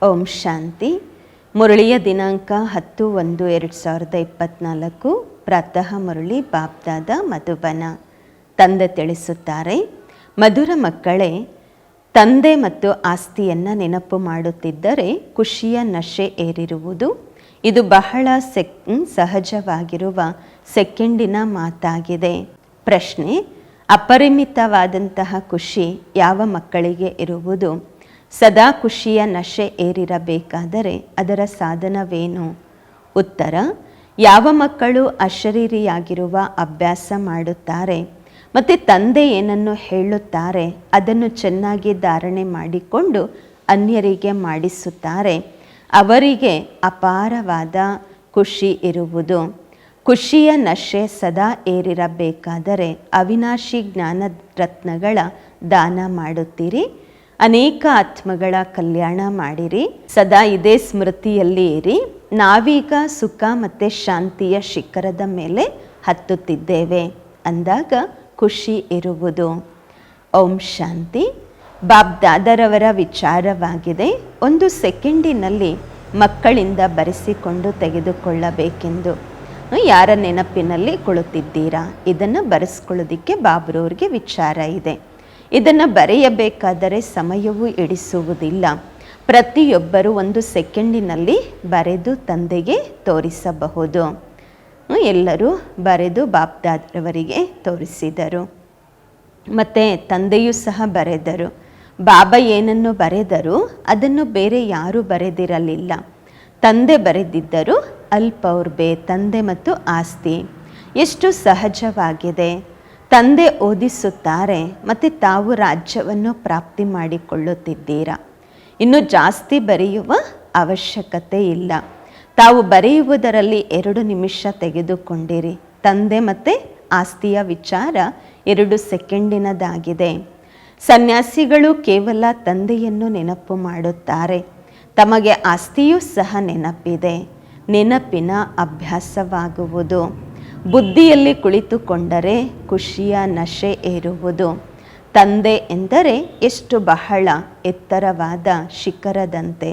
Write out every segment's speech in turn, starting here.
ಓಂ ಶಾಂತಿ. ಮುರಳಿಯ ದಿನಾಂಕ 10/1/2024. ಪ್ರಾತಃ ಮುರಳಿ ಬಾಬ್ದಾದ ಮಧುಬನ. ತಂದೆ ತಿಳಿಸುತ್ತಾರೆ, ಮಧುರ ಮಕ್ಕಳೇ, ತಂದೆ ಮತ್ತು ಆಸ್ತಿಯನ್ನು ನೆನಪು ಮಾಡುತ್ತಿದ್ದರೆ ಖುಷಿಯ ನಶೆ ಏರಿರುವುದು ಇದು ಬಹಳ ಸಹಜವಾಗಿರುವ ಸೆಕೆಂಡಿನ ಮಾತಾಗಿದೆ. ಪ್ರಶ್ನೆ: ಅಪರಿಮಿತವಾದಂತಹ ಖುಷಿ ಯಾವ ಮಕ್ಕಳಿಗೆ ಇರುವುದು? ಸದಾ ಖುಷಿಯ ನಶೆ ಏರಿರಬೇಕಾದರೆ ಅದರ ಸಾಧನವೇನು? ಉತ್ತರ: ಯಾವ ಮಕ್ಕಳು ಅಶರೀರಿಯಾಗಿರುವ ಅಭ್ಯಾಸ ಮಾಡುತ್ತಾರೆ ಮತ್ತು ತಂದೆ ಏನನ್ನು ಹೇಳುತ್ತಾರೆ ಅದನ್ನು ಚೆನ್ನಾಗಿ ಧಾರಣೆ ಮಾಡಿಕೊಂಡು ಅನ್ಯರಿಗೆ ಮಾಡಿಸುತ್ತಾರೆ, ಅವರಿಗೆ ಅಪಾರವಾದ ಖುಷಿ ಇರುವುದು. ಖುಷಿಯ ನಶೆ ಸದಾ ಏರಿರಬೇಕಾದರೆ ಅವಿನಾಶಿ ಜ್ಞಾನ ರತ್ನಗಳ ದಾನ ಮಾಡುತ್ತೀರಿ, ಅನೇಕ ಆತ್ಮಗಳ ಕಲ್ಯಾಣ ಮಾಡಿರಿ, ಸದಾ ಇದೇ ಸ್ಮೃತಿಯಲ್ಲಿ ಇರಿ. ನಾವೀಗ ಸುಖ ಮತ್ತು ಶಾಂತಿಯ ಶಿಖರದ ಮೇಲೆ ಹತ್ತುತ್ತಿದ್ದೇವೆ ಅಂದಾಗ ಖುಷಿ ಇರುವುದು. ಓಂ ಶಾಂತಿ. ಬಾಬ್ದಾದರವರ ವಿಚಾರವಾಗಿದೆ, ಒಂದು ಸೆಕೆಂಡಿನಲ್ಲಿ ಮಕ್ಕಳಿಂದ ಬರೆಸಿಕೊಂಡು ತೆಗೆದುಕೊಳ್ಳಬೇಕೆಂದು. ಯಾರ ನೆನಪಿನಲ್ಲಿ ಕುಳಿತಿದ್ದೀರಾ? ಇದನ್ನು ಬರೆಸ್ಕೊಳ್ಳೋದಕ್ಕೆ ಬಾಬ್ರವ್ರಿಗೆ ವಿಚಾರ ಇದೆ. ಇದನ್ನು ಬರೆಯಬೇಕಾದರೆ ಸಮಯವೂ ಹಿಡಿಸುವುದಿಲ್ಲ. ಪ್ರತಿಯೊಬ್ಬರೂ ಒಂದು ಸೆಕೆಂಡಿನಲ್ಲಿ ಬರೆದು ತಂದೆಗೆ ತೋರಿಸಬಹುದು. ಎಲ್ಲರೂ ಬರೆದು ಬಾಬ್ದಾದರವರಿಗೆ ತೋರಿಸಿದರು. ಮತ್ತು ತಂದೆಯೂ ಸಹ ಬರೆದರು. ಬಾಬಾ ಏನನ್ನು ಬರೆದರು ಅದನ್ನು ಬೇರೆ ಯಾರೂ ಬರೆದಿರಲಿಲ್ಲ. ತಂದೆ ಬರೆದಿದ್ದರು. ಅಲ್ಪೌರ್ಬೆ, ತಂದೆ ಮತ್ತು ಆಸ್ತಿ. ಎಷ್ಟು ಸಹಜವಾಗಿದೆ. ತಂದೆ ಓದಿಸುತ್ತಾರೆ ಮತ್ತು ತಾವು ರಾಜ್ಯವನ್ನು ಪ್ರಾಪ್ತಿ ಮಾಡಿಕೊಳ್ಳುತ್ತಿದ್ದೀರಾ. ಇನ್ನು ಜಾಸ್ತಿ ಬರೆಯುವ ಅವಶ್ಯಕತೆ ಇಲ್ಲ. ತಾವು ಬರೆಯುವುದರಲ್ಲಿ 2 ನಿಮಿಷ ತೆಗೆದುಕೊಂಡಿರಿ. ತಂದೆ ಮತ್ತು ಆಸ್ತಿಯ ವಿಚಾರ 2 ಸೆಕೆಂಡಿನದಾಗಿದೆ. ಸನ್ಯಾಸಿಗಳು ಕೇವಲ ತಂದೆಯನ್ನು ನೆನಪು ಮಾಡುತ್ತಾರೆ. ತಮಗೆ ಆಸ್ತಿಯೂ ಸಹ ನೆನಪಿದೆ. ನೆನಪಿನ ಅಭ್ಯಾಸವಾಗುವುದು. ಬುದ್ಧಿಯಲ್ಲಿ ಕುಳಿತುಕೊಂಡರೆ ಖುಷಿಯ ನಶೆ ಏರುವುದು. ತಂದೆ ಎಂದರೆ ಎಷ್ಟು ಬಹಳ ಎತ್ತರವಾದ ಶಿಖರದಂತೆ,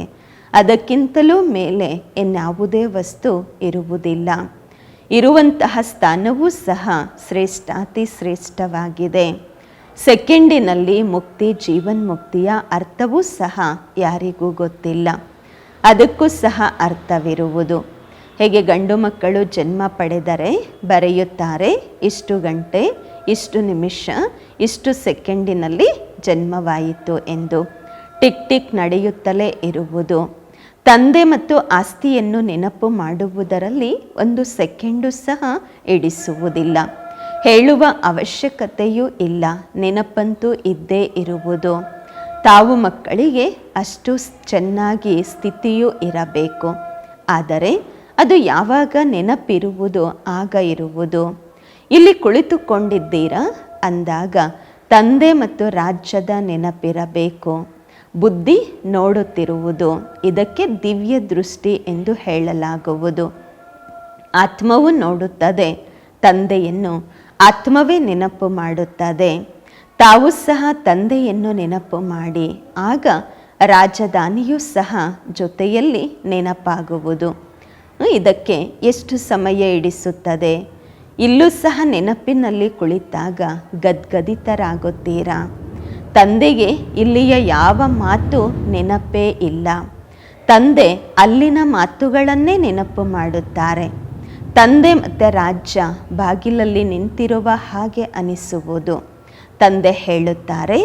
ಅದಕ್ಕಿಂತಲೂ ಮೇಲೆ ಇನ್ಯಾವುದೇ ವಸ್ತು ಇರುವುದಿಲ್ಲ. ಇರುವಂತಹ ಸ್ಥಾನವೂ ಸಹ ಶ್ರೇಷ್ಠಾತಿ ಶ್ರೇಷ್ಠವಾಗಿದೆ. ಸೆಕೆಂಡಿನಲ್ಲಿ ಮುಕ್ತಿ, ಜೀವನ್ಮುಕ್ತಿಯ ಅರ್ಥವೂ ಸಹ ಯಾರಿಗೂ ಗೊತ್ತಿಲ್ಲ. ಅದಕ್ಕೂ ಸಹ ಅರ್ಥವಿರುವುದು. ಹೇಗೆ ಗಂಡು ಮಕ್ಕಳು ಜನ್ಮ ಪಡೆದರೆ ಬರೆಯುತ್ತಾರೆ, ಇಷ್ಟು ಗಂಟೆ, ಇಷ್ಟು ನಿಮಿಷ, ಇಷ್ಟು ಸೆಕೆಂಡಿನಲ್ಲಿ ಜನ್ಮವಾಯಿತು ಎಂದು. ಟಿಕ್ ಟಿಕ್ ನಡೆಯುತ್ತಲೇ ಇರುವುದು. ತಂದೆ ಮತ್ತು ಆಸ್ತಿಯನ್ನು ನೆನಪು ಮಾಡುವುದರಲ್ಲಿ 1 ಸೆಕೆಂಡು ಸಹ ಹಿಡಿಸುವುದಿಲ್ಲ. ಹೇಳುವ ಅವಶ್ಯಕತೆಯೂ ಇಲ್ಲ. ನೆನಪಂತೂ ಇದ್ದೇ ಇರುವುದು. ತಾವು ಮಕ್ಕಳಿಗೆ ಅಷ್ಟು ಚೆನ್ನಾಗಿ ಸ್ಥಿತಿಯೂ ಇರಬೇಕು. ಆದರೆ ಅದು ಯಾವಾಗ ನೆನಪಿರುವುದು ಆಗ ಇರುವುದು. ಇಲ್ಲಿ ಕುಳಿತುಕೊಂಡಿದ್ದೀರಾ ಅಂದಾಗ ತಂದೆ ಮತ್ತು ರಾಜ್ಯದ ನೆನಪಿರಬೇಕು. ಬುದ್ಧಿ ನೋಡುತ್ತಿರುವುದು. ಇದಕ್ಕೆ ದಿವ್ಯ ದೃಷ್ಟಿ ಎಂದು ಹೇಳಲಾಗುವುದು. ಆತ್ಮವು ನೋಡುತ್ತದೆ ತಂದೆಯನ್ನು, ಆತ್ಮವೇ ನೆನಪು ಮಾಡುತ್ತದೆ. ತಾವು ಸಹ ತಂದೆಯನ್ನು ನೆನಪು ಮಾಡಿ, ಆಗ ರಾಜಧಾನಿಯೂ ಸಹ ಜೊತೆಯಲ್ಲಿ ನೆನಪಾಗುವುದು. ಇದಕ್ಕೆ ಎಷ್ಟು ಸಮಯ ಹಿಡಿಸುತ್ತದೆ? ಇಲ್ಲೂ ಸಹ ನೆನಪಿನಲ್ಲಿ ಕುಳಿತಾಗ ಗದ್ಗದಿತರಾಗುತ್ತೀರಾ. ತಂದೆಗೆ ಇಲ್ಲಿಯ ಯಾವ ಮಾತು ನೆನಪೇ ಇಲ್ಲ. ತಂದೆ ಅಲ್ಲಿನ ಮಾತುಗಳನ್ನೇ ನೆನಪು ಮಾಡುತ್ತಾರೆ. ತಂದೆ ಮತ್ತು ರಾಜ್ಯ ಬಾಗಿಲಲ್ಲಿ ನಿಂತಿರುವ ಹಾಗೆ ಅನಿಸುವುದು. ತಂದೆ ಹೇಳುತ್ತಾರೆ,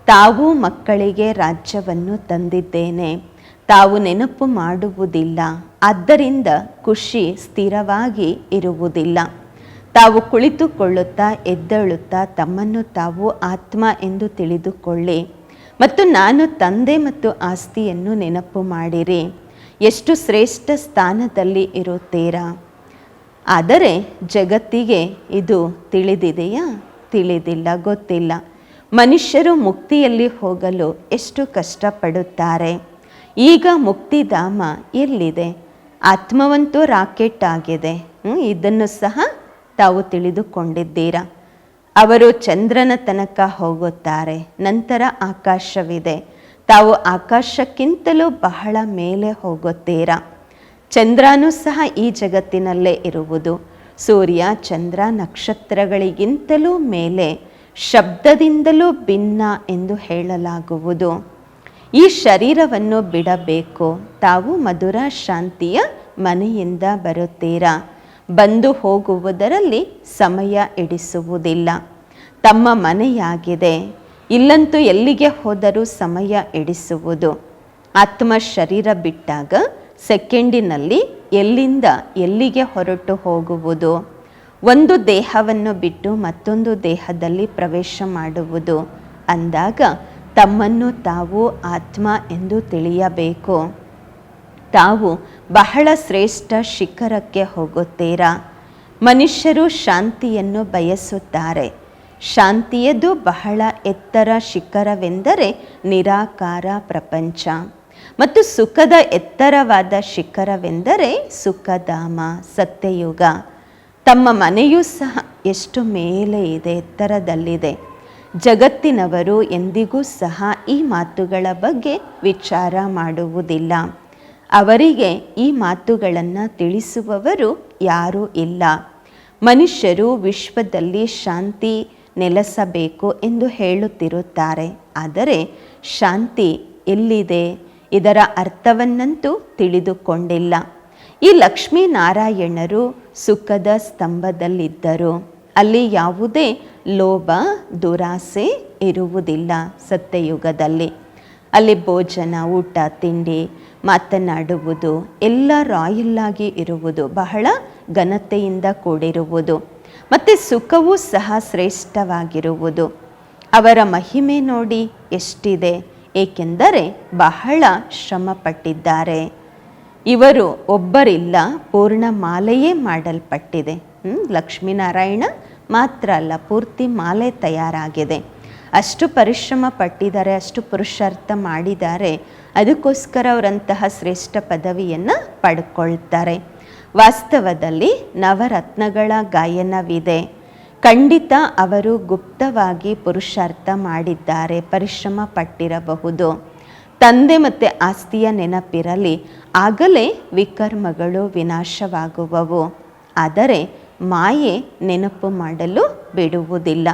ತಾವು ಮಕ್ಕಳಿಗೆ ರಾಜ್ಯವನ್ನು ತಂದಿದ್ದೇನೆ. ತಾವು ನೆನಪು ಮಾಡುವುದಿಲ್ಲ, ಆದ್ದರಿಂದ ಖುಷಿ ಸ್ಥಿರವಾಗಿ ಇರುವುದಿಲ್ಲ. ತಾವು ಕುಳಿತುಕೊಳ್ಳುತ್ತಾ ಎದ್ದೇಳುತ್ತಾ ತಮ್ಮನ್ನು ತಾವು ಆತ್ಮ ಎಂದು ತಿಳಿದುಕೊಳ್ಳಿ ಮತ್ತು ನಾನು ತಂದೆ ಮತ್ತು ಆಸ್ತಿಯನ್ನು ನೆನಪು ಮಾಡಿರಿ. ಎಷ್ಟು ಶ್ರೇಷ್ಠ ಸ್ಥಾನದಲ್ಲಿ ಇರುತ್ತೀರಾ. ಆದರೆ ಜಗತ್ತಿಗೆ ಇದು ತಿಳಿದಿದೆಯಾ? ತಿಳಿದಿಲ್ಲ, ಗೊತ್ತಿಲ್ಲ. ಮನುಷ್ಯರು ಮುಕ್ತಿಯಲ್ಲಿ ಹೋಗಲು ಎಷ್ಟು ಕಷ್ಟಪಡುತ್ತಾರೆ. ಈಗ ಮುಕ್ತಿಧಾಮ ಎಲ್ಲಿದೆ? ಆತ್ಮವಂತೂ ರಾಕೆಟ್ ಆಗಿದೆ. ಇದನ್ನು ಸಹ ತಾವು ತಿಳಿದುಕೊಂಡಿದ್ದೀರಾ. ಅವರು ಚಂದ್ರನ ತನಕ ಹೋಗುತ್ತಾರೆ. ನಂತರ ಆಕಾಶವಿದೆ. ತಾವು ಆಕಾಶಕ್ಕಿಂತಲೂ ಬಹಳ ಮೇಲೆ ಹೋಗುತ್ತೀರಾ. ಚಂದ್ರನೂ ಸಹ ಈ ಜಗತ್ತಿನಲ್ಲೇ ಇರುವುದು. ಸೂರ್ಯ, ಚಂದ್ರ, ನಕ್ಷತ್ರಗಳಿಗಿಂತಲೂ ಮೇಲೆ, ಶಬ್ದದಿಂದಲೂ ಭಿನ್ನ ಎಂದು ಹೇಳಲಾಗುವುದು. ಈ ಶರೀರವನ್ನು ಬಿಡಬೇಕು. ತಾವು ಮಧುರ ಶಾಂತಿಯ ಮನೆಯಿಂದ ಬರುತ್ತೀರಾ. ಬಂದು ಹೋಗುವುದರಲ್ಲಿ ಸಮಯ ಹಿಡಿಸುವುದಿಲ್ಲ. ತಮ್ಮ ಮನೆಯಾಗಿದೆ. ಇಲ್ಲಂತೂ ಎಲ್ಲಿಗೆ ಹೋದರೂ ಸಮಯ ಹಿಡಿಸುವುದು. ಆತ್ಮ ಶರೀರ ಬಿಟ್ಟಾಗ ಸೆಕೆಂಡಿನಲ್ಲಿ ಎಲ್ಲಿಂದ ಎಲ್ಲಿಗೆ ಹೊರಟು ಹೋಗುವುದು. ಒಂದು ದೇಹವನ್ನು ಬಿಟ್ಟು ಮತ್ತೊಂದು ದೇಹದಲ್ಲಿ ಪ್ರವೇಶ ಮಾಡುವುದು. ಅಂದಾಗ ತಮ್ಮನ್ನು ತಾವು ಆತ್ಮ ಎಂದು ತಿಳಿಯಬೇಕು. ತಾವು ಬಹಳ ಶ್ರೇಷ್ಠ ಶಿಖರಕ್ಕೆ ಹೋಗುತ್ತೀರಾ. ಮನುಷ್ಯರು ಶಾಂತಿಯನ್ನು ಬಯಸುತ್ತಾರೆ. ಶಾಂತಿಯದು ಬಹಳ ಎತ್ತರ ಶಿಖರವೆಂದರೆ ನಿರಾಕಾರ ಪ್ರಪಂಚ, ಮತ್ತು ಸುಖದ ಎತ್ತರವಾದ ಶಿಖರವೆಂದರೆ ಸುಖಧಾಮ, ಸತ್ಯಯುಗ. ತಮ್ಮ ಮನೆಯೂ ಸಹ ಎಷ್ಟು ಮೇಲೆ ಇದೆ, ಎತ್ತರದಲ್ಲಿದೆ. ಜಗತ್ತಿನವರು ಎಂದಿಗೂ ಸಹ ಈ ಮಾತುಗಳ ಬಗ್ಗೆ ವಿಚಾರ ಮಾಡುವುದಿಲ್ಲ. ಅವರಿಗೆ ಈ ಮಾತುಗಳನ್ನು ತಿಳಿಸುವವರು ಯಾರೂ ಇಲ್ಲ. ಮನುಷ್ಯರು ವಿಶ್ವದಲ್ಲಿ ಶಾಂತಿ ನೆಲೆಸಬೇಕು ಎಂದು ಹೇಳುತ್ತಿರುತ್ತಾರೆ. ಆದರೆ ಶಾಂತಿ ಎಲ್ಲಿದೆ, ಇದರ ಅರ್ಥವನ್ನಂತೂ ತಿಳಿದುಕೊಂಡಿಲ್ಲ. ಈ ಲಕ್ಷ್ಮೀನಾರಾಯಣರು ಸುಖದ ಸ್ತಂಭದಲ್ಲಿದ್ದರು. ಅಲ್ಲಿ ಯಾವುದೇ ಲೋಭ, ದುರಾಸೆ ಇರುವುದಿಲ್ಲ. ಸತ್ಯಯುಗದಲ್ಲಿ ಅಲ್ಲಿ ಭೋಜನ, ಊಟ, ತಿಂಡಿ, ಮಾತನಾಡುವುದು ಎಲ್ಲ ರಾಯಲ್ಲಾಗಿ ಇರುವುದು, ಬಹಳ ಘನತೆಯಿಂದ ಕೂಡಿರುವುದು. ಮತ್ತು ಸುಖವೂ ಸಹ ಶ್ರೇಷ್ಠವಾಗಿರುವುದು. ಅವರ ಮಹಿಮೆ ನೋಡಿ ಎಷ್ಟಿದೆ, ಏಕೆಂದರೆ ಬಹಳ ಶ್ರಮಪಟ್ಟಿದ್ದಾರೆ. ಇವರು ಒಬ್ಬರಿಲ್ಲ, ಪೂರ್ಣ ಮಾಲೆಯೇ ಮಾಡಲ್ಪಟ್ಟಿದೆ. ಲಕ್ಷ್ಮೀನಾರಾಯಣ ಮಾತ್ರ ಅಲ್ಲ, ಪೂರ್ತಿ ಮಾಲೆ ತಯಾರಾಗಿದೆ. ಅಷ್ಟು ಪರಿಶ್ರಮ ಪಟ್ಟಿದ್ದಾರೆ, ಅಷ್ಟು ಪುರುಷಾರ್ಥ ಮಾಡಿದ್ದಾರೆ. ಅದಕ್ಕೋಸ್ಕರ ಅವರಂತಹ ಶ್ರೇಷ್ಠ ಪದವಿಯನ್ನು ಪಡ್ಕೊಳ್ತಾರೆ. ವಾಸ್ತವದಲ್ಲಿ ನವರತ್ನಗಳ ಗಾಯನವಿದೆ. ಖಂಡಿತ ಅವರು ಗುಪ್ತವಾಗಿ ಪುರುಷಾರ್ಥ ಮಾಡಿದ್ದಾರೆ, ಪರಿಶ್ರಮ ಪಟ್ಟಿರಬಹುದು. ತಂದೆ ಮತ್ತು ಆಸ್ತಿಯ ನೆನಪಿರಲಿ, ಆಗಲೇ ವಿಕರ್ಮಗಳು ವಿನಾಶವಾಗುವವು. ಆದರೆ ಮಾಯೆ ನೆನಪು ಮಾಡಲು ಬಿಡುವುದಿಲ್ಲ.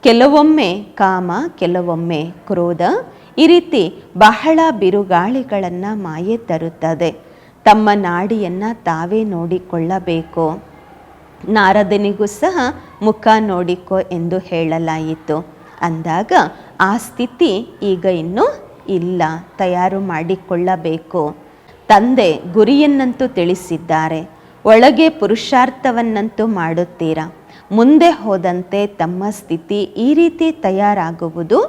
ಕೆಲವೊಮ್ಮೆ ಕಾಮ, ಕೆಲವೊಮ್ಮೆ ಕ್ರೋಧ, ಈ ರೀತಿ ಬಹಳ ಬಿರುಗಾಳಿಗಳನ್ನು ಮಾಯೆ ತರುತ್ತದೆ. ತಮ್ಮ ನಾಡಿಯನ್ನು ತಾವೇ ನೋಡಿಕೊಳ್ಳಬೇಕು. ನಾರದನಿಗೂ ಸಹ ಮುಖ ನೋಡಿಕೊ ಎಂದು ಹೇಳಲಾಯಿತು. ಅಂದಾಗ ಆ ಸ್ಥಿತಿ ಈಗ ಇನ್ನೂ ಇಲ್ಲ, ತಯಾರು ಮಾಡಿಕೊಳ್ಳಬೇಕು. ತಂದೆ ಗುರಿಯನ್ನಂತೂ ತಿಳಿಸಿದ್ದಾರೆ. ಒಳಗೆ ಪುರುಷಾರ್ಥವನ್ನಂತೂ ಮಾಡುತ್ತೀರಾ. ಮುಂದೆ ಹೋದಂತೆ ತಮ್ಮ ಸ್ಥಿತಿ ಈ ರೀತಿ ತಯಾರಾಗುವುದು.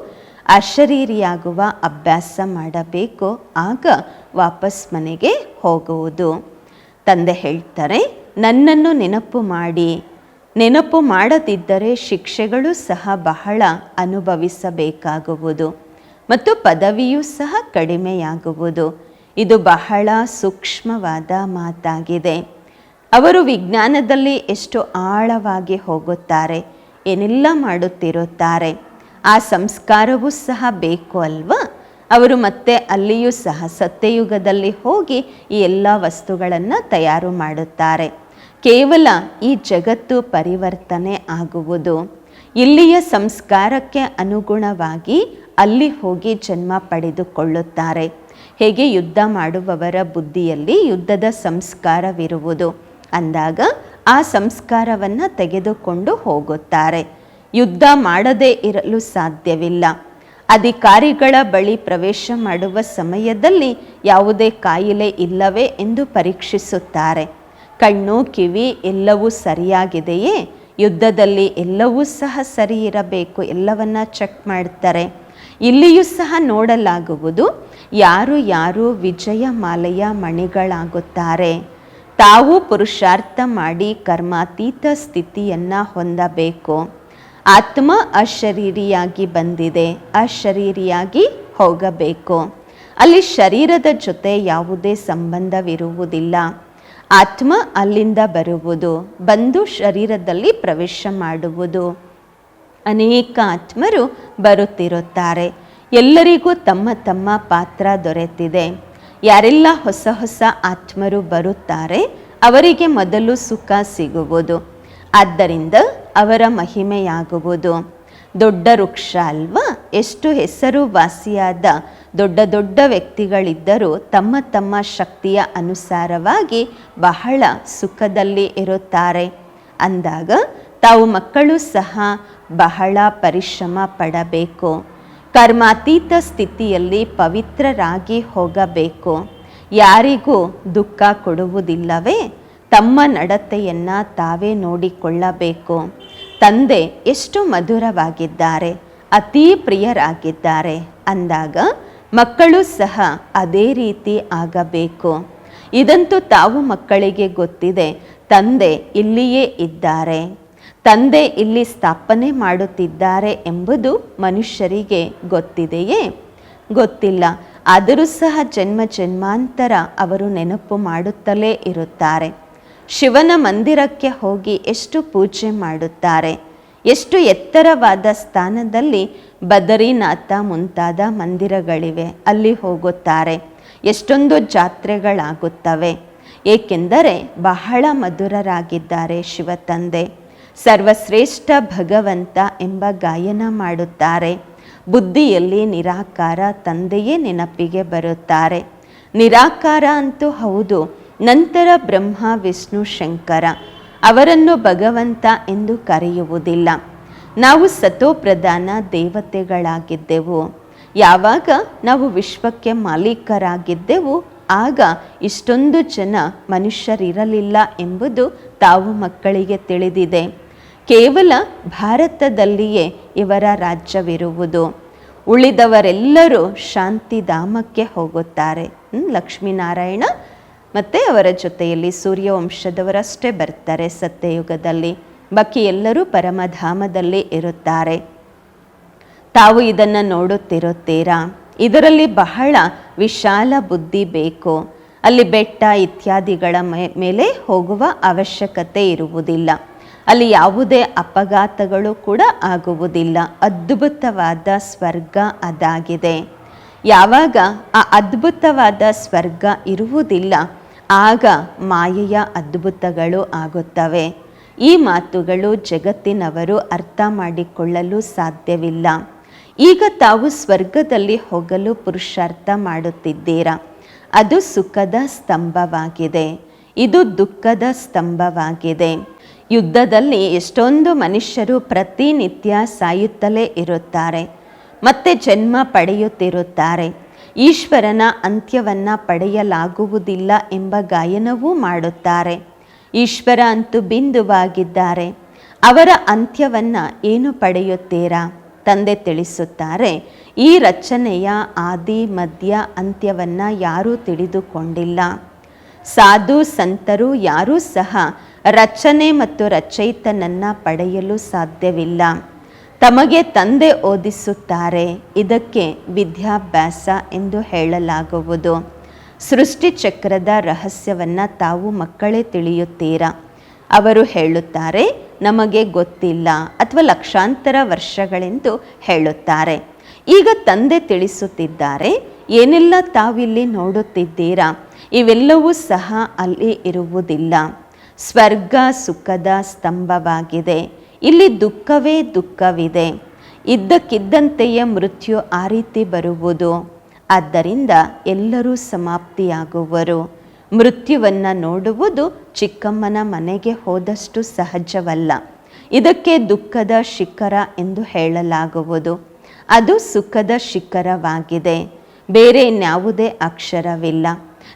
ಅಶರೀರಿಯಾಗುವ ಅಭ್ಯಾಸ ಮಾಡಬೇಕು, ಆಗ ವಾಪಸ್ ಮನೆಗೆ ಹೋಗುವುದು. ತಂದೆ ಹೇಳ್ತಾರೆ, ನನ್ನನ್ನು ನೆನಪು ಮಾಡಿ. ನೆನಪು ಮಾಡದಿದ್ದರೆ ಶಿಕ್ಷೆಗಳು ಸಹ ಬಹಳ ಅನುಭವಿಸಬೇಕಾಗುವುದು ಮತ್ತು ಪದವಿಯೂ ಸಹ ಕಡಿಮೆಯಾಗುವುದು. ಇದು ಬಹಳ ಸೂಕ್ಷ್ಮವಾದ ಮಾತಾಗಿದೆ. ಅವರು ವಿಜ್ಞಾನದಲ್ಲಿ ಎಷ್ಟು ಆಳವಾಗಿ ಹೋಗುತ್ತಾರೆ, ಏನೆಲ್ಲ ಮಾಡುತ್ತಿರುತ್ತಾರೆ. ಆ ಸಂಸ್ಕಾರವೂ ಸಹ ಬೇಕು ಅಲ್ವಾ. ಅವರು ಮತ್ತೆ ಅಲ್ಲಿಯೂ ಸಹ ಸತ್ಯಯುಗದಲ್ಲಿ ಹೋಗಿ ಈ ಎಲ್ಲ ವಸ್ತುಗಳನ್ನು ತಯಾರು ಮಾಡುತ್ತಾರೆ. ಕೇವಲ ಈ ಜಗತ್ತು ಪರಿವರ್ತನೆ ಆಗುವುದು. ಇಲ್ಲಿಯ ಸಂಸ್ಕಾರಕ್ಕೆ ಅನುಗುಣವಾಗಿ ಅಲ್ಲಿ ಹೋಗಿ ಜನ್ಮ ಪಡೆದುಕೊಳ್ಳುತ್ತಾರೆ. ಹೇಗೆ ಯುದ್ಧ ಮಾಡುವವರ ಬುದ್ಧಿಯಲ್ಲಿ ಯುದ್ಧದ ಸಂಸ್ಕಾರವಿರುವುದು. ಅಂದಾಗ ಆ ಸಂಸ್ಕಾರವನ್ನು ತೆಗೆದುಕೊಂಡು ಹೋಗುತ್ತಾರೆ. ಯುದ್ಧ ಮಾಡದೇ ಇರಲು ಸಾಧ್ಯವಿಲ್ಲ. ಅಧಿಕಾರಿಗಳ ಬಳಿ ಪ್ರವೇಶ ಮಾಡುವ ಸಮಯದಲ್ಲಿ ಯಾವುದೇ ಕಾಯಿಲೆ ಇಲ್ಲವೇ ಎಂದು ಪರೀಕ್ಷಿಸುತ್ತಾರೆ. ಕಣ್ಣು, ಕಿವಿ ಎಲ್ಲವೂ ಸರಿಯಾಗಿದೆಯೇ, ಯುದ್ಧದಲ್ಲಿ ಎಲ್ಲವೂ ಸಹ ಸರಿ ಇರಬೇಕು, ಎಲ್ಲವನ್ನ ಚೆಕ್ ಮಾಡ್ತಾರೆ. ಇಲ್ಲಿಯೂ ಸಹ ನೋಡಲಾಗುವುದು ಯಾರು ಯಾರು ವಿಜಯಮಾಲೆಯ ಮಣಿಗಳಾಗುತ್ತಾರೆ. ತಾವು ಪುರುಷಾರ್ಥ ಮಾಡಿ ಕರ್ಮಾತೀತ ಸ್ಥಿತಿಯನ್ನು ಹೊಂದಬೇಕು. ಆತ್ಮ ಅಶರೀರಿಯಾಗಿ ಬಂದಿದೆ, ಅಶರೀರಿಯಾಗಿ ಹೋಗಬೇಕು. ಅಲ್ಲಿ ಶರೀರದ ಜೊತೆ ಯಾವುದೇ ಸಂಬಂಧವಿರುವುದಿಲ್ಲ. ಆತ್ಮ ಅಲ್ಲಿಂದ ಬರುವುದು, ಬಂದು ಶರೀರದಲ್ಲಿ ಪ್ರವೇಶ ಮಾಡುವುದು. ಅನೇಕ ಆತ್ಮರು ಬರುತ್ತಿರುತ್ತಾರೆ. ಎಲ್ಲರಿಗೂ ತಮ್ಮ ತಮ್ಮ ಪಾತ್ರ ದೊರೆತಿದೆ. ಯಾರೆಲ್ಲ ಹೊಸ ಹೊಸ ಆತ್ಮರು ಬರುತ್ತಾರೆ ಅವರಿಗೆ ಮೊದಲು ಸುಖ ಸಿಗುವುದು, ಆದ್ದರಿಂದ ಅವರ ಮಹಿಮೆಯಾಗುವುದು. ದೊಡ್ಡ ವೃಕ್ಷ ಅಲ್ವಾ, ಎಷ್ಟು ಹೆಸರುವಾಸಿಯಾದ ದೊಡ್ಡ ದೊಡ್ಡ ವ್ಯಕ್ತಿಗಳಿದ್ದರೂ ತಮ್ಮ ತಮ್ಮ ಶಕ್ತಿಯ ಅನುಸಾರವಾಗಿ ಬಹಳ ಸುಖದಲ್ಲಿ ಇರುತ್ತಾರೆ. ಅಂದಾಗ ತಾವು ಮಕ್ಕಳು ಸಹ ಬಹಳ ಪರಿಶ್ರಮ ಪಡಬೇಕು. ಕರ್ಮಾತೀತ ಸ್ಥಿತಿಯಲ್ಲಿ ಪವಿತ್ರರಾಗಿ ಹೋಗಬೇಕು. ಯಾರಿಗೂ ದುಃಖ ಕೊಡುವುದಿಲ್ಲವೇ? ತಮ್ಮ ನಡತೆಯನ್ನು ತಾವೇ ನೋಡಿಕೊಳ್ಳಬೇಕು. ತಂದೆ ಎಷ್ಟು ಮಧುರವಾಗಿದ್ದಾರೆ, ಅತೀ ಪ್ರಿಯರಾಗಿದ್ದಾರೆ ಅಂದಾಗ ಮಕ್ಕಳು ಸಹ ಅದೇ ರೀತಿ ಆಗಬೇಕು. ಇದಂತೂ ತಾವು ಮಕ್ಕಳಿಗೆ ಗೊತ್ತಿದೆ. ತಂದೆ ಇಲ್ಲಿಯೇ ಇದ್ದಾರೆ, ತಂದೆ ಇಲ್ಲಿ ಸ್ಥಾಪನೆ ಮಾಡುತ್ತಿದ್ದಾರೆ ಎಂಬುದು ಮನುಷ್ಯರಿಗೆ ಗೊತ್ತಿದೆಯೇ? ಗೊತ್ತಿಲ್ಲ. ಆದರೂ ಸಹ ಜನ್ಮ ಜನ್ಮಾಂತರ ಅವರು ನೆನಪು ಮಾಡುತ್ತಲೇ ಇರುತ್ತಾರೆ. ಶಿವನ ಮಂದಿರಕ್ಕೆ ಹೋಗಿ ಎಷ್ಟು ಪೂಜೆ ಮಾಡುತ್ತಾರೆ. ಎಷ್ಟು ಎತ್ತರವಾದ ಸ್ಥಾನದಲ್ಲಿ ಬದರಿನಾಥ ಮುಂತಾದ ಮಂದಿರಗಳಿವೆ, ಅಲ್ಲಿ ಹೋಗುತ್ತಾರೆ. ಎಷ್ಟೊಂದು ಜಾತ್ರೆಗಳಾಗುತ್ತವೆ. ಏಕೆಂದರೆ ಬಹಳ ಮಧುರರಾಗಿದ್ದಾರೆ ಶಿವ ತಂದೆ. ಸರ್ವಶ್ರೇಷ್ಠ ಭಗವಂತ ಎಂಬ ಗಾಯನ ಮಾಡುತ್ತಾರೆ. ಬುದ್ಧಿಯಲ್ಲಿ ನಿರಾಕಾರ ತಂದೆಯೇ ನೆನಪಿಗೆ ಬರುತ್ತಾರೆ. ನಿರಾಕಾರ ಅಂತೂ ಹೌದು. ನಂತರ ಬ್ರಹ್ಮ ವಿಷ್ಣು ಶಂಕರ ಅವರನ್ನು ಭಗವಂತ ಎಂದು ಕರೆಯುವುದಿಲ್ಲ. ನಾವು ಸತೋಪ್ರಧಾನ ದೇವತೆಗಳಾಗಿದ್ದೆವು. ಯಾವಾಗ ನಾವು ವಿಶ್ವಕ್ಕೆ ಮಾಲೀಕರಾಗಿದ್ದೆವು ಆಗ ಇಷ್ಟೊಂದು ಜನ ಮನುಷ್ಯರಿರಲಿಲ್ಲ ಎಂಬುದು ತಾವು ಮಕ್ಕಳಿಗೆ ತಿಳಿದಿದೆ. ಕೇವಲ ಭಾರತದಲ್ಲಿಯೇ ಇವರ ರಾಜ್ಯವಿರುವುದು. ಉಳಿದವರೆಲ್ಲರೂ ಶಾಂತಿಧಾಮಕ್ಕೆ ಹೋಗುತ್ತಾರೆ. ಲಕ್ಷ್ಮೀನಾರಾಯಣ ಮತ್ತು ಅವರ ಜೊತೆಯಲ್ಲಿ ಸೂರ್ಯವಂಶದವರಷ್ಟೇ ಬರ್ತಾರೆ ಸತ್ಯಯುಗದಲ್ಲಿ. ಬಾಕಿ ಎಲ್ಲರೂ ಪರಮಧಾಮದಲ್ಲಿ ಇರುತ್ತಾರೆ. ತಾವು ಇದನ್ನು ನೋಡುತ್ತಿರುತ್ತೀರಾ? ಇದರಲ್ಲಿ ಬಹಳ ವಿಶಾಲ ಬುದ್ಧಿ ಬೇಕು. ಅಲ್ಲಿ ಬೆಟ್ಟ ಇತ್ಯಾದಿಗಳ ಮೇಲೆ ಹೋಗುವ ಅವಶ್ಯಕತೆ ಇರುವುದಿಲ್ಲ. ಅಲ್ಲಿ ಯಾವುದೇ ಅಪಘಾತಗಳು ಕೂಡ ಆಗುವುದಿಲ್ಲ. ಅದ್ಭುತವಾದ ಸ್ವರ್ಗ ಅದಾಗಿದೆ. ಯಾವಾಗ ಆ ಅದ್ಭುತವಾದ ಸ್ವರ್ಗ ಇರುವುದಿಲ್ಲ ಆಗ ಮಾಯೆಯ ಅದ್ಭುತಗಳು ಆಗುತ್ತವೆ. ಈ ಮಾತುಗಳು ಜಗತ್ತಿನವರು ಅರ್ಥ ಮಾಡಿಕೊಳ್ಳಲು ಸಾಧ್ಯವಿಲ್ಲ. ಈಗ ತಾವು ಸ್ವರ್ಗದಲ್ಲಿ ಹೋಗಲು ಪುರುಷಾರ್ಥ ಮಾಡುತ್ತಿದ್ದೀರಾ. ಅದು ಸುಖದ ಸ್ತಂಭವಾಗಿದೆ, ಇದು ದುಃಖದ ಸ್ತಂಭವಾಗಿದೆ. ಯುದ್ಧದಲ್ಲಿ ಎಷ್ಟೊಂದು ಮನುಷ್ಯರು ಪ್ರತಿನಿತ್ಯ ಸಾಯುತ್ತಲೇ ಇರುತ್ತಾರೆ, ಮತ್ತೆ ಜನ್ಮ ಪಡೆಯುತ್ತಿರುತ್ತಾರೆ. ಈಶ್ವರನ ಅಂತ್ಯವನ್ನು ಪಡೆಯಲಾಗುವುದಿಲ್ಲ ಎಂಬ ಗಾಯನವೂ ಮಾಡುತ್ತಾರೆ. ಈಶ್ವರ ಅಂತೂ ಬಿಂದುವಾಗಿದ್ದಾರೆ, ಅವರ ಅಂತ್ಯವನ್ನು ಏನು ಪಡೆಯುತ್ತೀರಾ? ತಂದೆ ತಿಳಿಸುತ್ತಾರೆ, ಈ ರಚನೆಯ ಆದಿ ಮಧ್ಯ ಅಂತ್ಯವನ್ನು ಯಾರೂ ತಿಳಿದುಕೊಂಡಿಲ್ಲ. ಸಾಧು ಸಂತರು ಯಾರೂ ಸಹ ರಚನೆ ಮತ್ತು ರಚಯಿತನನ್ನು ಪಡೆಯಲು ಸಾಧ್ಯವಿಲ್ಲ. ತಮಗೆ ತಂದೆ ಓದಿಸುತ್ತಾರೆ. ಇದಕ್ಕೆ ವಿದ್ಯಾಭ್ಯಾಸ ಎಂದು ಹೇಳಲಾಗುವುದು. ಸೃಷ್ಟಿ ಚಕ್ರದ ರಹಸ್ಯವನ್ನು ತಾವು ಮಕ್ಕಳೇ ತಿಳಿಯುತ್ತೀರಾ? ಅವರು ಹೇಳುತ್ತಾರೆ, ನಮಗೆ ಗೊತ್ತಿಲ್ಲ ಅಥವಾ ಲಕ್ಷಾಂತರ ವರ್ಷಗಳೆಂದು ಹೇಳುತ್ತಾರೆ. ಈಗ ತಂದೆ ತಿಳಿಸುತ್ತಿದ್ದಾರೆ, ಏನೆಲ್ಲ ತಾವಿಲ್ಲಿ ನೋಡುತ್ತಿದ್ದೀರಾ ಇವೆಲ್ಲವೂ ಸಹ ಅಲ್ಲಿ ಇರುವುದಿಲ್ಲ. ಸ್ವರ್ಗ ಸುಖದ ಸ್ತಂಭವಾಗಿದೆ. ಇಲ್ಲಿ ದುಃಖವೇ ದುಃಖವಿದೆ. ಇದ್ದಕ್ಕಿದ್ದಂತೆಯೇ ಮೃತ್ಯು ಆ ರೀತಿ ಬರುವುದು. ಆದ್ದರಿಂದ ಎಲ್ಲರೂ ಸಮಾಪ್ತಿಯಾಗುವರು. ಮೃತ್ಯುವನ್ನು ನೋಡುವುದು ಚಿಕ್ಕಮ್ಮನ ಮನೆಗೆ ಹೋದಷ್ಟು ಸಹಜವಲ್ಲ. ಇದಕ್ಕೆ ದುಃಖದ ಶಿಖರ ಎಂದು ಹೇಳಲಾಗುವುದು. ಅದು ಸುಖದ ಶಿಖರವಾಗಿದೆ. ಬೇರೆ ಇನ್ಯಾವುದೇ ಅಕ್ಷರವಿಲ್ಲ.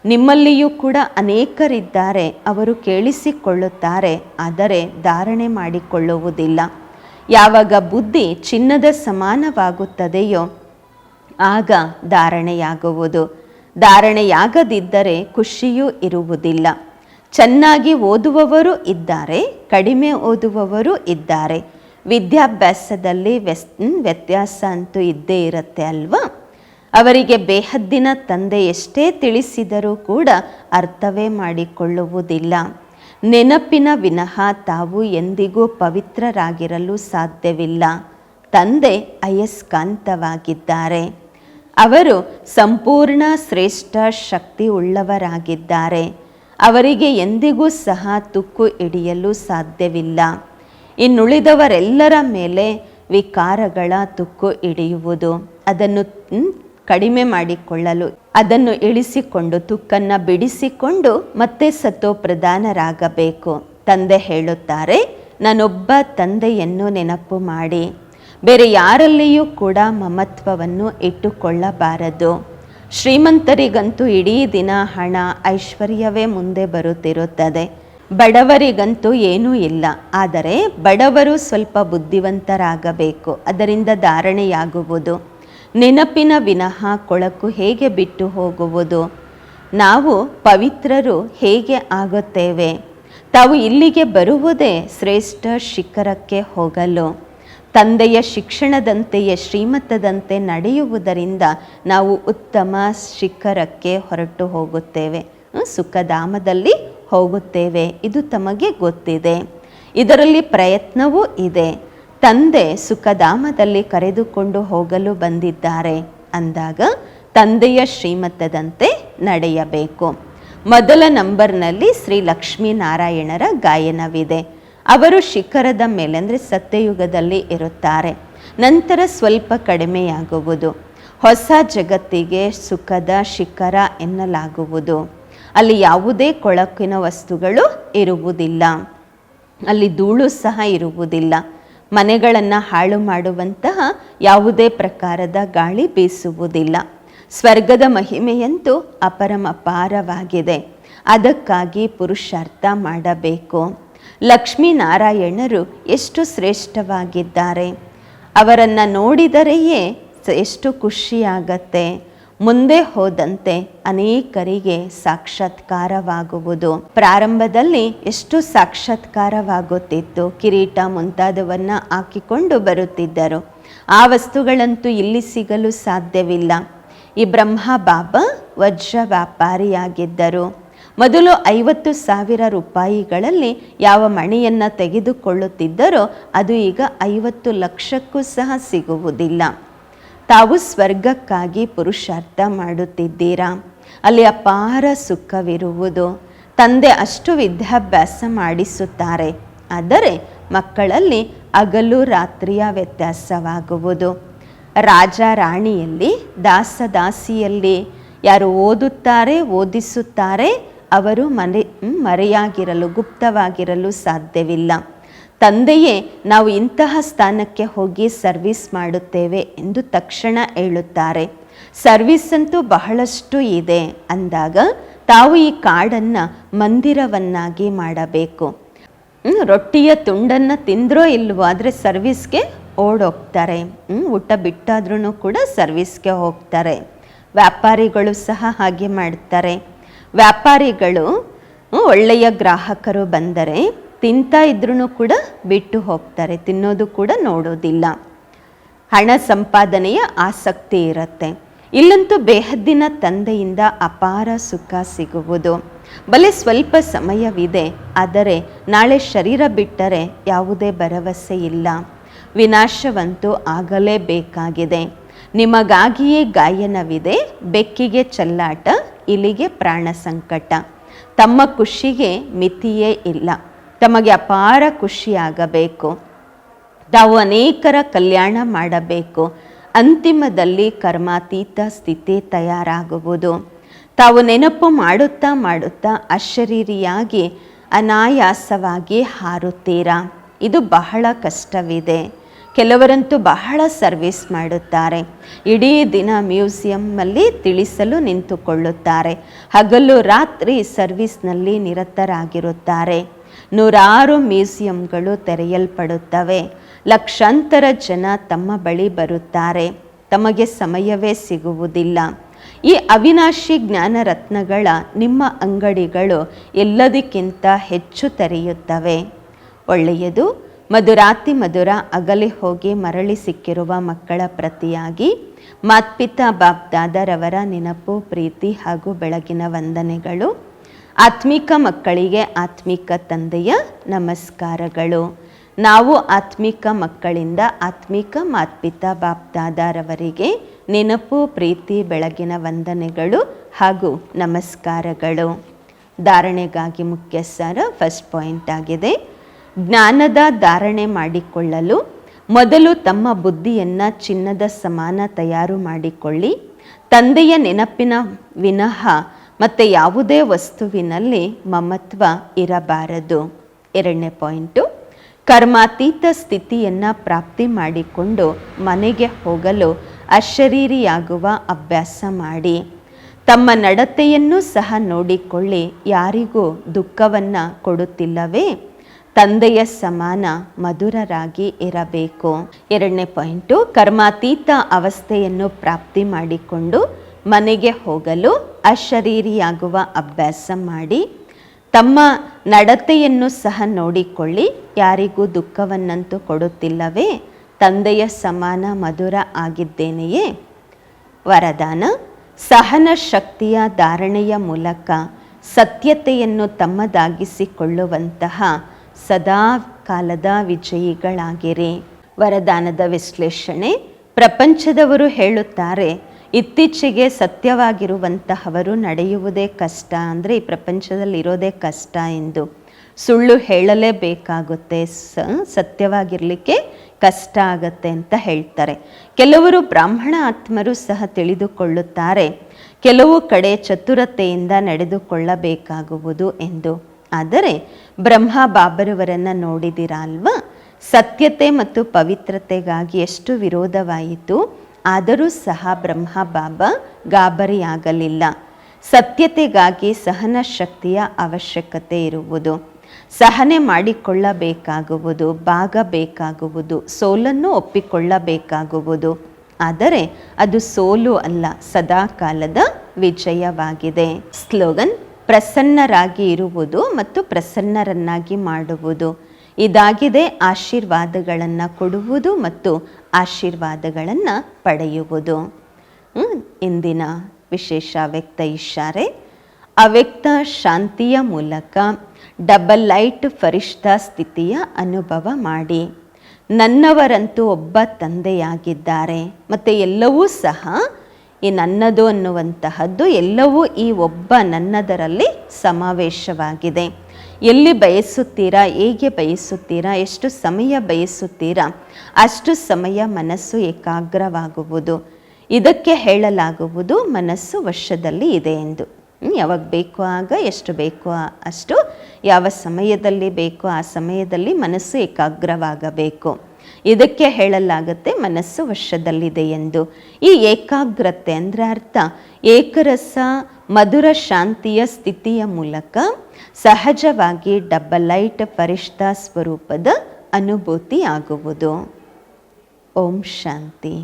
ನಿಮ್ಮಲ್ಲಿಯೂ ಕೂಡ ಅನೇಕರಿದ್ದಾರೆ. ಅವರು ಕೇಳಿಸಿಕೊಳ್ಳುತ್ತಾರೆ, ಆದರೆ ಧಾರಣೆ ಮಾಡಿಕೊಳ್ಳುವುದಿಲ್ಲ. ಯಾವಾಗ ಬುದ್ಧಿ ಚಿನ್ನದ ಸಮಾನವಾಗುತ್ತದೆಯೋ ಆಗ ಧಾರಣೆಯಾಗುವುದು. ಧಾರಣೆಯಾಗದಿದ್ದರೆ ಖುಷಿಯೂ ಇರುವುದಿಲ್ಲ. ಚೆನ್ನಾಗಿ ಓದುವವರು ಇದ್ದಾರೆ, ಕಡಿಮೆ ಓದುವವರು ಇದ್ದಾರೆ. ವಿದ್ಯಾಭ್ಯಾಸದಲ್ಲಿ ವ್ಯತ್ಯಾಸ ಅಂತೂ ಇದ್ದೇ ಇರುತ್ತೆ ಅಲ್ವಾ? ಅವರಿಗೆ ಬೇಹದ್ದಿನ ತಂದೆ ಎಷ್ಟೇ ತಿಳಿಸಿದರೂ ಕೂಡ ಅರ್ಥವೇ ಮಾಡಿಕೊಳ್ಳುವುದಿಲ್ಲ. ನೆನಪಿನ ವಿನಃ ತಾವು ಎಂದಿಗೂ ಪವಿತ್ರರಾಗಿರಲು ಸಾಧ್ಯವಿಲ್ಲ. ತಂದೆ ಅಯಸ್ಕಾಂತವಾಗಿದ್ದಾರೆ. ಅವರು ಸಂಪೂರ್ಣ ಶ್ರೇಷ್ಠ ಶಕ್ತಿ ಉಳ್ಳವರಾಗಿದ್ದಾರೆ. ಅವರಿಗೆ ಎಂದಿಗೂ ಸಹ ತುಕ್ಕು ಹಿಡಿಯಲು ಸಾಧ್ಯವಿಲ್ಲ. ಇನ್ನುಳಿದವರೆಲ್ಲರ ಮೇಲೆ ವಿಕಾರಗಳ ತುಕ್ಕು ಹಿಡಿಯುವುದು, ಅದನ್ನು ಕಡಿಮೆ ಮಾಡಿಕೊಳ್ಳಲು, ಅದನ್ನು ಇಳಿಸಿಕೊಂಡು ತುಕ್ಕನ್ನು ಬಿಡಿಸಿಕೊಂಡು ಮತ್ತೆ ಸತೋಪ್ರಧಾನರಾಗಬೇಕು. ತಂದೆ ಹೇಳುತ್ತಾರೆ, ನಾನೊಬ್ಬ ತಂದೆಯನ್ನು ನೆನಪು ಮಾಡಿ. ಬೇರೆ ಯಾರಲ್ಲಿಯೂ ಕೂಡ ಮಮತ್ವವನ್ನು ಇಟ್ಟುಕೊಳ್ಳಬಾರದು. ಶ್ರೀಮಂತರಿಗಂತೂ ಇಡೀ ದಿನ ಹಣ ಐಶ್ವರ್ಯವೇ ಮುಂದೆ ಬರುತ್ತಿರುತ್ತದೆ. ಬಡವರಿಗಂತೂ ಏನೂ ಇಲ್ಲ. ಆದರೆ ಬಡವರು ಸ್ವಲ್ಪ ಬುದ್ಧಿವಂತರಾಗಬೇಕು, ಅದರಿಂದ ಧಾರಣೆಯಾಗುವುದು. ನೆನಪಿನ ವಿನಃ ಕೊಳಕು ಹೇಗೆ ಬಿಟ್ಟು ಹೋಗುವುದು? ನಾವು ಪವಿತ್ರರು ಹೇಗೆ ಆಗುತ್ತೇವೆ? ತಾವು ಇಲ್ಲಿಗೆ ಬರುವುದೇ ಶ್ರೇಷ್ಠ ಶಿಖರಕ್ಕೆ ಹೋಗಲು. ತಂದೆಯ ಶಿಕ್ಷಣದಂತೆಯೇ ಶ್ರೀಮತದಂತೆ ನಡೆಯುವುದರಿಂದ ನಾವು ಉತ್ತಮ ಶಿಖರಕ್ಕೆ ಹೊರಟು ಹೋಗುತ್ತೇವೆ, ಸುಖಧಾಮದಲ್ಲಿ ಹೋಗುತ್ತೇವೆ. ಇದು ತಮಗೆ ಗೊತ್ತಿದೆ. ಇದರಲ್ಲಿ ಪ್ರಯತ್ನವೂ ಇದೆ. ತಂದೆ ಸುಖಧಾಮದಲ್ಲಿ ಕರೆದುಕೊಂಡು ಹೋಗಲು ಬಂದಿದ್ದಾರೆ ಅಂದಾಗ ತಂದೆಯ ಶ್ರೀಮತದಂತೆ ನಡೆಯಬೇಕು. ಮೊದಲ ನಂಬರ್ನಲ್ಲಿ ಶ್ರೀ ಲಕ್ಷ್ಮೀನಾರಾಯಣರ ಗಾಯನವಿದೆ. ಅವರು ಶಿಖರದ ಮೇಲೆ ಅಂದರೆ ಸತ್ಯಯುಗದಲ್ಲಿ ಇರುತ್ತಾರೆ. ನಂತರ ಸ್ವಲ್ಪ ಕಡಿಮೆಯಾಗುವುದು. ಹೊಸ ಜಗತ್ತಿಗೆ ಸುಖದ ಶಿಖರ ಎನ್ನಲಾಗುವುದು. ಅಲ್ಲಿ ಯಾವುದೇ ಕೊಳಕಿನ ವಸ್ತುಗಳು ಇರುವುದಿಲ್ಲ, ಅಲ್ಲಿ ಧೂಳು ಸಹ ಇರುವುದಿಲ್ಲ. ಮನೆಗಳನ್ನು ಹಾಳು ಮಾಡುವಂತಹ ಯಾವುದೇ ಪ್ರಕಾರದ ಗಾಳಿ ಬೀಸುವುದಿಲ್ಲ. ಸ್ವರ್ಗದ ಮಹಿಮೆಯಂತೂ ಅಪರಮಪಾರವಾಗಿದೆ. ಅದಕ್ಕಾಗಿ ಪುರುಷಾರ್ಥ ಮಾಡಬೇಕು. ಲಕ್ಷ್ಮೀನಾರಾಯಣರು ಎಷ್ಟು ಶ್ರೇಷ್ಠವಾಗಿದ್ದಾರೆ. ಅವರನ್ನು ನೋಡಿದರೆಯೇ ಎಷ್ಟು ಖುಷಿಯಾಗತ್ತೆ. ಮುಂದೆ ಹೋದಂತೆ ಅನೇಕರಿಗೆ ಸಾಕ್ಷಾತ್ಕಾರವಾಗುವುದು. ಪ್ರಾರಂಭದಲ್ಲಿ ಎಷ್ಟು ಸಾಕ್ಷಾತ್ಕಾರವಾಗುತ್ತಿತ್ತು. ಕಿರೀಟ ಮುಂತಾದವನ್ನು ಹಾಕಿಕೊಂಡು ಬರುತ್ತಿದ್ದರು. ಆ ವಸ್ತುಗಳಂತೂ ಇಲ್ಲಿ ಸಿಗಲು ಸಾಧ್ಯವಿಲ್ಲ. ಈ ಬ್ರಹ್ಮ ಬಾಬಾ ವಜ್ರ ವ್ಯಾಪಾರಿಯಾಗಿದ್ದರು. ಮೊದಲು 50,000 ರೂಪಾಯಿಗಳಲ್ಲಿ ಯಾವ ಮಣಿಯನ್ನು ತೆಗೆದುಕೊಳ್ಳುತ್ತಿದ್ದರೋ ಅದು ಈಗ 50 ಲಕ್ಷಕ್ಕೂ ಸಹ ಸಿಗುವುದಿಲ್ಲ. ತಾವು ಸ್ವರ್ಗಕ್ಕಾಗಿ ಪುರುಷಾರ್ಥ ಮಾಡುತ್ತಿದ್ದೀರಾ. ಅಲ್ಲಿ ಅಪಾರ ಸುಖವಿರುವುದು. ತಂದೆ ಅಷ್ಟು ವಿದ್ಯಾಭ್ಯಾಸ ಮಾಡಿಸುತ್ತಾರೆ. ಆದರೆ ಮಕ್ಕಳಲ್ಲಿ ಹಗಲು ರಾತ್ರಿಯ ವ್ಯತ್ಯಾಸವಾಗುವುದು. ರಾಜ ರಾಣಿಯಲ್ಲಿ, ದಾಸ ದಾಸಿಯಲ್ಲಿ ಯಾರು ಓದುತ್ತಾರೆ, ಓದಿಸುತ್ತಾರೆ, ಅವರು ಮರೆಯಾಗಿರಲು, ಗುಪ್ತವಾಗಿರಲು ಸಾಧ್ಯವಿಲ್ಲ. ತಂದೆಯೇ ನಾವು ಇಂತಹ ಸ್ಥಾನಕ್ಕೆ ಹೋಗಿ ಸರ್ವಿಸ್ ಮಾಡುತ್ತೇವೆ ಎಂದು ತಕ್ಷಣ ಹೇಳುತ್ತಾರೆ. ಸರ್ವಿಸ್ ಅಂತೂ ಬಹಳಷ್ಟು ಇದೆ ಅಂದಾಗ ತಾವು ಈ ಕಾಡನ್ನು ಮಂದಿರವನ್ನಾಗಿ ಮಾಡಬೇಕು. ರೊಟ್ಟಿಯ ತುಂಡನ್ನು ತಿಂದ್ರೋ ಇಲ್ವೋ, ಆದರೆ ಸರ್ವಿಸ್ಗೆ ಓಡೋಗ್ತಾರೆ. ಊಟ ಬಿಟ್ಟಾದ್ರೂ ಕೂಡ ಸರ್ವಿಸ್ಗೆ ಹೋಗ್ತಾರೆ. ವ್ಯಾಪಾರಿಗಳು ಸಹ ಹಾಗೆ ಮಾಡ್ತಾರೆ. ವ್ಯಾಪಾರಿಗಳು ಒಳ್ಳೆಯ ಗ್ರಾಹಕರು ಬಂದರೆ ತಿಂತಾ ಇದ್ರೂ ಕೂಡ ಬಿಟ್ಟು ಹೋಗ್ತಾರೆ, ತಿನ್ನೋದು ಕೂಡ ನೋಡೋದಿಲ್ಲ. ಹಣ ಸಂಪಾದನೆಯ ಆಸಕ್ತಿ ಇರುತ್ತೆ. ಇಲ್ಲಂತೂ ಬೇಹದ್ದಿನ ತಂದೆಯಿಂದ ಅಪಾರ ಸುಖ ಸಿಗುವುದು. ಬಲೆ ಸ್ವಲ್ಪ ಸಮಯವಿದೆ, ಆದರೆ ನಾಳೆ ಶರೀರ ಬಿಟ್ಟರೆ ಯಾವುದೇ ಭರವಸೆ ಇಲ್ಲ. ವಿನಾಶವಂತೂ ಆಗಲೇಬೇಕಾಗಿದೆ. ನಿಮಗಾಗಿಯೇ ಗಾಯನವಿದೆ. ಬೆಕ್ಕಿಗೆ ಚೆಲ್ಲಾಟ, ಇಲಿಗೆ ಪ್ರಾಣ ಸಂಕಟ. ತಮ್ಮ ಖುಷಿಗೆ ಮಿತಿಯೇ ಇಲ್ಲ. ತಮಗೆ ಅಪಾರ ಖುಷಿಯಾಗಬೇಕು. ತಾವು ಅನೇಕರ ಕಲ್ಯಾಣ ಮಾಡಬೇಕು. ಅಂತಿಮದಲ್ಲಿ ಕರ್ಮಾತೀತ ಸ್ಥಿತಿ ತಯಾರಾಗುವುದು. ತಾವು ನೆನಪು ಮಾಡುತ್ತಾ ಮಾಡುತ್ತಾ ಅಶರೀರಿಯಾಗಿ ಅನಾಯಾಸವಾಗಿ ಹಾರುತ್ತೀರಾ. ಇದು ಬಹಳ ಕಷ್ಟವಿದೆ. ಕೆಲವರಂತೂ ಬಹಳ ಸರ್ವಿಸ್ ಮಾಡುತ್ತಾರೆ. ಇಡೀ ದಿನ ಮ್ಯೂಸಿಯಂನಲ್ಲಿ ತಿಳಿಸಲು ನಿಂತುಕೊಳ್ಳುತ್ತಾರೆ. ಹಗಲು ರಾತ್ರಿ ಸರ್ವಿಸ್ನಲ್ಲಿ ನಿರತರಾಗಿರುತ್ತಾರೆ. 100 ಮ್ಯೂಸಿಯಂಗಳು ತೆರೆಯಲ್ಪಡುತ್ತವೆ. ಲಕ್ಷಾಂತರ ಜನ ತಮ್ಮ ಬಳಿ ಬರುತ್ತಾರೆ. ತಮಗೆ ಸಮಯವೇ ಸಿಗುವುದಿಲ್ಲ. ಈ ಅವಿನಾಶಿ ಜ್ಞಾನ ರತ್ನಗಳ ನಿಮ್ಮ ಅಂಗಡಿಗಳು ಎಲ್ಲದಕ್ಕಿಂತ ಹೆಚ್ಚು ತೆರೆಯುತ್ತವೆ. ಒಳ್ಳೆಯದು. ಮಧುರಾತಿ ಮಧುರ ಅಗಲಿ ಹೋಗಿ ಮರಳಿ ಸಿಕ್ಕಿರುವ ಮಕ್ಕಳ ಪ್ರತಿಯಾಗಿ ಮಾತ್ಪಿತಾ ಬಾಪ್ದಾದರವರ ನೆನಪು, ಪ್ರೀತಿ ಹಾಗೂ ಬೆಳಗಿನ ವಂದನೆಗಳು. ಆತ್ಮಿಕ ಮಕ್ಕಳಿಗೆ ಆತ್ಮಿಕ ತಂದೆಯ ನಮಸ್ಕಾರಗಳು. ನಾವು ಆತ್ಮಿಕ ಮಕ್ಕಳಿಂದ ಆತ್ಮಿಕ ಮಾತ್ಪಿತಾ ಬಾಪ್ದಾದಾರವರಿಗೆ ನೆನಪು, ಪ್ರೀತಿ, ಬೆಳಗಿನ ವಂದನೆಗಳು ಹಾಗೂ ನಮಸ್ಕಾರಗಳು. ಧಾರಣೆಗಾಗಿ ಮುಖ್ಯ ಸಾರ ಫಸ್ಟ್ ಪಾಯಿಂಟ್ ಆಗಿದೆ. ಜ್ಞಾನದ ಧಾರಣೆ ಮಾಡಿಕೊಳ್ಳಲು ಮೊದಲು ತಮ್ಮ ಬುದ್ಧಿಯನ್ನು ಚಿನ್ನದ ಸಮಾನ ತಯಾರು ಮಾಡಿಕೊಳ್ಳಿ. ತಂದೆಯ ನೆನಪಿನ ವಿನಃ ಮತ್ತು ಯಾವುದೇ ವಸ್ತುವಿನಲ್ಲಿ ಮಮತ್ವ ಇರಬಾರದು. ಎರಡನೇ ಪಾಯಿಂಟು, ಕರ್ಮಾತೀತ ಸ್ಥಿತಿಯನ್ನು ಪ್ರಾಪ್ತಿ ಮಾಡಿಕೊಂಡು ಮನೆಗೆ ಹೋಗಲು ಅಶರೀರಿಯಾಗುವ ಅಭ್ಯಾಸ ಮಾಡಿ. ತಮ್ಮ ನಡತೆಯನ್ನು ಸಹ ನೋಡಿಕೊಳ್ಳಿ. ಯಾರಿಗೂ ದುಃಖವನ್ನು ಕೊಡುತ್ತಿಲ್ಲವೇ? ತಂದೆಯ ಸಮಾನ ಮಧುರರಾಗಿ ಇರಬೇಕು. ಎರಡನೇ ಪಾಯಿಂಟು, ಕರ್ಮಾತೀತ ಅವಸ್ಥೆಯನ್ನು ಪ್ರಾಪ್ತಿ ಮಾಡಿಕೊಂಡು ಮನೆಗೆ ಹೋಗಲು ಅಶರೀರಿಯಾಗುವ ಅಭ್ಯಾಸ ಮಾಡಿ. ತಮ್ಮ ನಡತೆಯನ್ನು ಸಹ ನೋಡಿಕೊಳ್ಳಿ. ಯಾರಿಗೂ ದುಃಖವನ್ನಂತೂ ಕೊಡುತ್ತಿಲ್ಲವೇ? ತಂದೆಯ ಸಮಾನ ಮಧುರ ಆಗಿದ್ದೇನೆಯೇ? ವರದಾನ: ಸಹನ ಶಕ್ತಿಯ ಧಾರಣೆಯ ಮೂಲಕ ಸತ್ಯತೆಯನ್ನು ತಮ್ಮದಾಗಿಸಿಕೊಳ್ಳುವಂತಹ ಸದಾ ಕಾಲದ ವಿಜಯಿಗಳಾಗಿರಿ. ವರದಾನದ ವಿಶ್ಲೇಷಣೆ: ಪ್ರಪಂಚದವರು ಹೇಳುತ್ತಾರೆ, ಇತ್ತೀಚೆಗೆ ಸತ್ಯವಾಗಿರುವಂತಹವರು ನಡೆಯುವುದೇ ಕಷ್ಟ, ಅಂದರೆ ಈ ಪ್ರಪಂಚದಲ್ಲಿ ಇರೋದೇ ಕಷ್ಟ ಎಂದು. ಸುಳ್ಳು ಹೇಳಲೇಬೇಕಾಗುತ್ತೆ, ಸತ್ಯವಾಗಿರಲಿಕ್ಕೆ ಕಷ್ಟ ಆಗತ್ತೆ ಅಂತ ಹೇಳ್ತಾರೆ. ಕೆಲವರು ಬ್ರಾಹ್ಮಣ ಆತ್ಮರು ಸಹ ತಿಳಿದುಕೊಳ್ಳುತ್ತಾರೆ, ಕೆಲವು ಕಡೆ ಚತುರತೆಯಿಂದ ನಡೆದುಕೊಳ್ಳಬೇಕಾಗುವುದು ಎಂದು. ಆದರೆ ಬ್ರಹ್ಮ ಬಾಬರವರನ್ನು ನೋಡಿದಿರಾ ಅಲ್ವಾ? ಸತ್ಯತೆ ಮತ್ತು ಪವಿತ್ರತೆಗಾಗಿ ಎಷ್ಟು ವಿರೋಧವಾಯಿತು, ಆದರೂ ಸಹ ಬ್ರಹ್ಮ ಬಾಬಾ ಗಾಬರಿಯಾಗಲಿಲ್ಲ. ಸತ್ಯತೆಗಾಗಿ ಸಹನ ಶಕ್ತಿಯ ಅವಶ್ಯಕತೆ ಇರುವುದು, ಸಹನೆ ಮಾಡಿಕೊಳ್ಳಬೇಕಾಗುವುದು, ಬಾಗಬೇಕಾಗುವುದು, ಸೋಲನ್ನು ಒಪ್ಪಿಕೊಳ್ಳಬೇಕಾಗುವುದು. ಆದರೆ ಅದು ಸೋಲು ಅಲ್ಲ, ಸದಾ ಕಾಲದ ವಿಜಯವಾಗಿದೆ. ಸ್ಲೋಗನ್: ಪ್ರಸನ್ನರಾಗಿ ಇರುವುದು ಮತ್ತು ಪ್ರಸನ್ನರನ್ನಾಗಿ ಮಾಡುವುದು. ಇದಾಗಿದೆ ಆಶೀರ್ವಾದಗಳನ್ನು ಕೊಡುವುದು ಮತ್ತು ಆಶೀರ್ವಾದಗಳನ್ನು ಪಡೆಯುವುದು. ಇಂದಿನ ವಿಶೇಷ ಅವ್ಯಕ್ತ ಇಶಾರೆ: ಅವ್ಯಕ್ತ ಶಾಂತಿಯ ಮೂಲಕ ಡಬಲ್ ಲೈಟ್ ಫರಿಷ್ಠಾ ಸ್ಥಿತಿಯ ಅನುಭವ ಮಾಡಿ. ನನ್ನವರಂತೂ ಒಬ್ಬ ತಂದೆಯಾಗಿದ್ದಾರೆ ಮತ್ತು ಎಲ್ಲವೂ ಸಹ ಈ ನನ್ನದು ಅನ್ನುವಂತಹದ್ದು ಎಲ್ಲವೂ ಈ ಒಬ್ಬ ನನ್ನದರಲ್ಲಿ ಸಮಾವೇಶವಾಗಿದೆ. ಎಲ್ಲಿ ಬಯಸುತ್ತೀರಾ, ಹೇಗೆ ಬಯಸುತ್ತೀರಾ, ಎಷ್ಟು ಸಮಯ ಬಯಸುತ್ತೀರಾ ಅಷ್ಟು ಸಮಯ ಮನಸ್ಸು ಏಕಾಗ್ರವಾಗುವುದು. ಇದಕ್ಕೆ ಹೇಳಲಾಗುವುದು ಮನಸ್ಸು ವಶದಲ್ಲಿ ಇದೆ ಎಂದು. ಯಾವಾಗ ಬೇಕೋ ಆಗ, ಎಷ್ಟು ಬೇಕೋ ಅಷ್ಟು, ಯಾವ ಸಮಯದಲ್ಲಿ ಬೇಕೋ ಆ ಸಮಯದಲ್ಲಿ ಮನಸ್ಸು ಏಕಾಗ್ರವಾಗಬೇಕು. ಇದಕ್ಕೆ ಹೇಳಲಾಗುತ್ತೆ ಮನಸ್ಸು ವಶದಲ್ಲಿದೆ ಎಂದು. ಈ ಏಕಾಗ್ರತೆ ಅಂದರೆ ಅರ್ಥ ಏಕರಸ ಮಧುರ ಶಾಂತಿಯ ಸ್ಥಿತಿಯ ಮೂಲಕ ಸಹಜವಾಗಿ ಡಬಲ್ ಲೈಟ್ ಫರಿಷ್ಠಾ ಸ್ವರೂಪದ ಅನುಭೂತಿ ಆಗುವುದು. ಓಂ ಶಾಂತಿ.